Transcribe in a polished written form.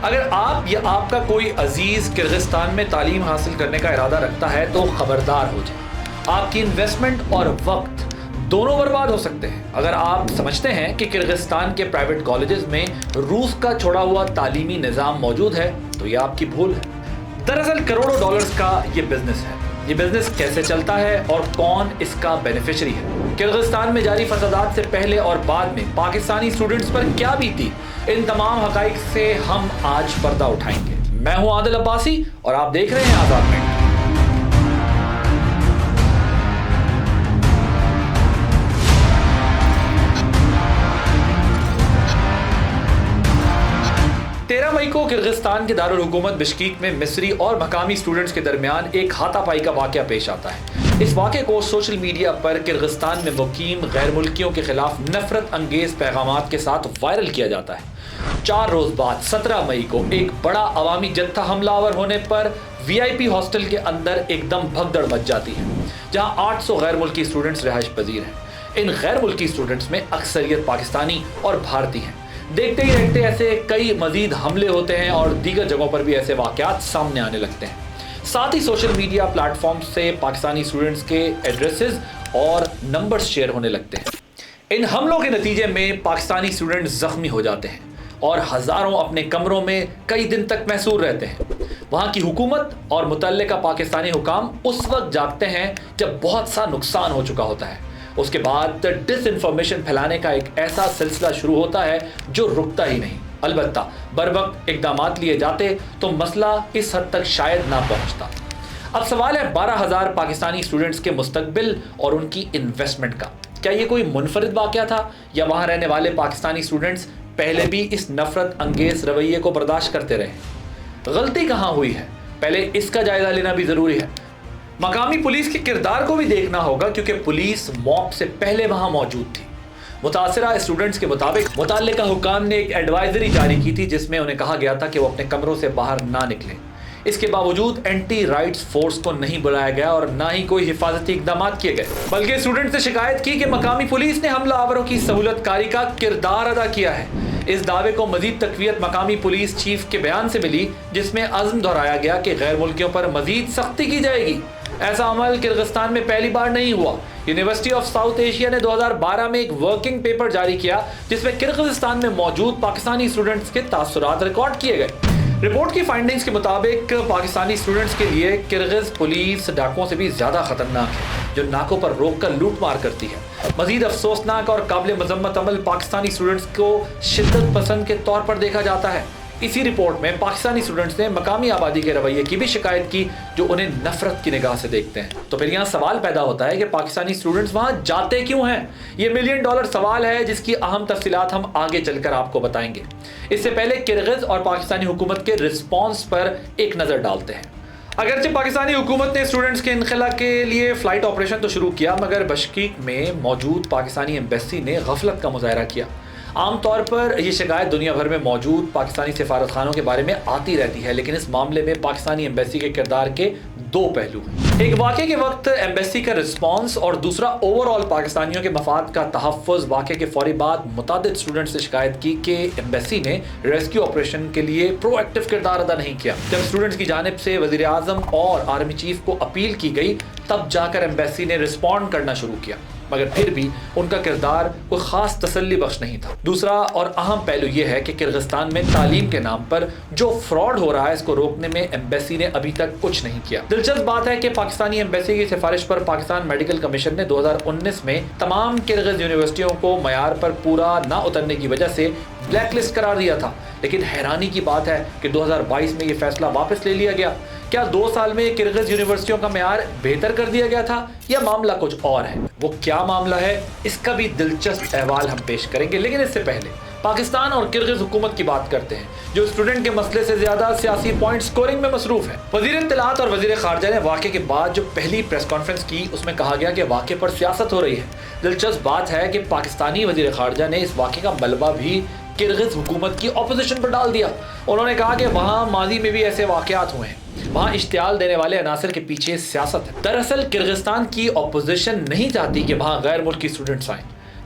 اگر آپ یا آپ کا کوئی عزیز کرغزستان میں تعلیم حاصل کرنے کا ارادہ رکھتا ہے تو خبردار ہو جائے، آپ کی انویسٹمنٹ اور وقت دونوں برباد ہو سکتے ہیں۔ اگر آپ سمجھتے ہیں کہ کرغزستان کے پرائیویٹ کالجز میں روس کا چھوڑا ہوا تعلیمی نظام موجود ہے تو یہ آپ کی بھول ہے۔ دراصل کروڑوں ڈالرز کا یہ بزنس ہے۔ یہ بزنس کیسے چلتا ہے اور کون اس کا بینیفیشری ہے؟ کرغزستان میں جاری فسادات سے پہلے اور بعد میں پاکستانی اسٹوڈنٹس پر کیا بیتی، ان تمام حقائق سے ہم آج پردہ اٹھائیں گے۔ میں ہوں عادل عباسی اور آپ دیکھ رہے ہیں آزاد منٹ۔ 13 مئی کو کرغزستان کے دارالحکومت بشکیک میں مصری اور مقامی اسٹوڈنٹس کے درمیان ایک ہاتھا پائی کا واقعہ پیش آتا ہے۔ اس واقعے کو سوشل میڈیا پر کرغزستان میں مقیم غیر ملکیوں کے خلاف نفرت انگیز پیغامات کے ساتھ وائرل کیا جاتا ہے۔ 4 روز بعد 17 مئی کو ایک بڑا عوامی جتھا حملہ آور ہونے پر VIP ہاسٹل کے اندر ایک دم بھگدڑ مچ جاتی ہے، جہاں 800 غیر ملکی اسٹوڈنٹس رہائش پذیر ہیں۔ ان غیر ملکی اسٹوڈنٹس میں اکثریت پاکستانی اور بھارتی ہیں۔ دیکھتے ہی دیکھتے ایسے کئی مزید حملے ہوتے ہیں اور دیگر جگہوں پر بھی ایسے واقعات سامنے آنے لگتے ہیں۔ ساتھ ہی سوشل میڈیا پلیٹ فارم سے پاکستانی اسٹوڈنٹس کے ایڈریسز اور نمبرز شیئر ہونے لگتے ہیں۔ ان حملوں کے نتیجے میں پاکستانی اسٹوڈنٹس زخمی ہو جاتے ہیں اور ہزاروں اپنے کمروں میں کئی دن تک محصور رہتے ہیں۔ وہاں کی حکومت اور متعلقہ پاکستانی حکام اس وقت جاگتے ہیں جب بہت سا نقصان ہو چکا ہوتا ہے۔ اس کے بعد ڈس انفارمیشن پھیلانے کا ایک ایسا سلسلہ شروع ہوتا ہے جو رکتا ہی نہیں۔ البتہ بروقت اقدامات لیے جاتے تو مسئلہ اس حد تک شاید نہ پہنچتا۔ اب سوال ہے 12,000 پاکستانی اسٹوڈنٹس کے مستقبل اور ان کی انویسٹمنٹ کا۔ کیا یہ کوئی منفرد واقعہ تھا یا وہاں رہنے والے پاکستانی اسٹوڈنٹس پہلے بھی اس نفرت انگیز رویے کو برداشت کرتے رہے؟ غلطی کہاں ہوئی ہے؟ پہلے اس کا جائزہ لینا بھی ضروری ہے۔ مقامی پولیس کے کردار کو بھی دیکھنا ہوگا کیونکہ پولیس موب سے پہلے وہاں موجود تھی۔ متاثرہ اسٹوڈنٹس کے مطابق متعلقہ حکام نے ایک ایڈوائزری جاری کی تھی جس میں انہیں کہا گیا تھا کہ وہ اپنے کمروں سے باہر نہ نکلیں۔ اس کے باوجود اینٹی رائٹس فورس کو نہیں بلایا گیا اور نہ ہی کوئی حفاظتی اقدامات کیے گئے، بلکہ اسٹوڈنٹس نے شکایت کی کہ مقامی پولیس نے حملہ آوروں کی سہولت کاری کا کردار ادا کیا ہے۔ اس دعوے کو مزید تقویت مقامی پولیس چیف کے بیان سے ملی جس میں عزم دہرایا گیا کہ غیر ملکیوں پر مزید سختی کی جائے گی۔ ایسا عمل کرغزستان میں پہلی بار نہیں ہوا۔ یونیورسٹی آف ساؤتھ ایشیا نے 2012 میں ایک ورکنگ پیپر جاری کیا جس میں کرغزستان میں موجود پاکستانی اسٹوڈنٹس کے تاثرات ریکارڈ کیے گئے۔ رپورٹ کی فائنڈنگز کے مطابق پاکستانی اسٹوڈنٹس کے لیے کرغز پولیس ڈاکوؤں سے بھی زیادہ خطرناک ہے جو ناکوں پر روک کر لوٹ مار کرتی ہے۔ مزید افسوسناک اور قابل مذمت عمل پاکستانی اسٹوڈنٹس کو شدت پسند کے طور پر دیکھا جاتا ہے۔ اسی رپورٹ میں پاکستانی اسٹوڈنٹس نے مقامی آبادی کے رویے کی بھی شکایت کی جو انہیں نفرت کی نگاہ سے دیکھتے ہیں۔ تو پھر یہاں سوال پیدا ہوتا ہے کہ پاکستانی اسٹوڈنٹس وہاں جاتے کیوں ہیں؟ یہ $1 ملین سوال ہے جس کی اہم تفصیلات ہم آگے چل کر آپ کو بتائیں گے۔ اس سے پہلے کرغز اور پاکستانی حکومت کے رسپانس پر ایک نظر ڈالتے ہیں۔ اگرچہ پاکستانی حکومت نے اسٹوڈنٹس کے انخلا کے لیے فلائٹ آپریشن تو شروع کیا مگر بشکیک میں موجود پاکستانی ایمبیسی نے غفلت کا مظاہرہ کیا۔ عام طور پر یہ شکایت دنیا بھر میں موجود پاکستانی سفارت خانوں کے بارے میں آتی رہتی ہے، لیکن اس معاملے میں پاکستانی ایمبیسی کے کردار کے 2 پہلو ہیں۔ ایک واقعے کے وقت ایمبیسی کا رسپانس اور دوسرا اوور آل پاکستانیوں کے مفاد کا تحفظ۔ واقعے کے فوری بعد متعدد اسٹوڈنٹس نے شکایت کی کہ ایمبیسی نے ریسکیو آپریشن کے لیے پرو ایکٹیو کردار ادا نہیں کیا۔ جب اسٹوڈنٹس کی جانب سے وزیر اعظم اور آرمی چیف کو اپیل کی گئی تب جا کر ایمبیسی نے رسپونڈ کرنا شروع کیا، مگر پھر بھی ان کا کردار کوئی خاص تسلی بخش نہیں تھا۔ دوسرا اور اہم پہلو یہ ہے کہ کرغزستان میں تعلیم کے نام پر جو فراڈ ہو رہا ہے اس کو روکنے میں ایمبیسی نے ابھی تک کچھ نہیں کیا۔ دلچسپ بات ہے کہ پاکستانی ایمبیسی کی سفارش پر پاکستان میڈیکل کمیشن نے 2019 میں تمام کرغز یونیورسٹیوں کو معیار پر پورا نہ اترنے کی وجہ سے بلیک لسٹ قرار دیا تھا، لیکن حیرانی کی بات ہے کہ 2022 میں یہ فیصلہ واپس لے لیا گیا۔ کیا 2 سال میں کرغز یونیورسٹیوں کا معیار بہتر کر دیا گیا تھا یا معاملہ کچھ اور ہے؟ وہ کیا معاملہ ہے اس کا بھی دلچسپ احوال ہم پیش کریں گے، لیکن اس سے پہلے پاکستان اور کرغز حکومت کی بات کرتے ہیں جو اسٹوڈنٹ کے مسئلے سے زیادہ سیاسی پوائنٹ سکورنگ میں مصروف ہے۔ وزیر اطلاعات اور وزیر خارجہ نے واقعے کے بعد جو پہلی پریس کانفرنس کی اس میں کہا گیا کہ واقعے پر سیاست ہو رہی ہے۔ دلچسپ بات ہے کہ پاکستانی وزیر خارجہ نے اس واقعے کا ملبہ بھی کرغز حکومت کی اپوزیشن پر ڈال دیا۔ انہوں نے کہا کہ وہاں ماضی میں بھی ایسے واقعات ہوئے ہیں، وہاں اشتعال دینے والے عناصر کے پیچھے سیاست ہے۔ دراصل کرغزستان کی اپوزیشن نہیں چاہتی کہ وہاں غیر ملکی اسٹوڈنٹس آئیں۔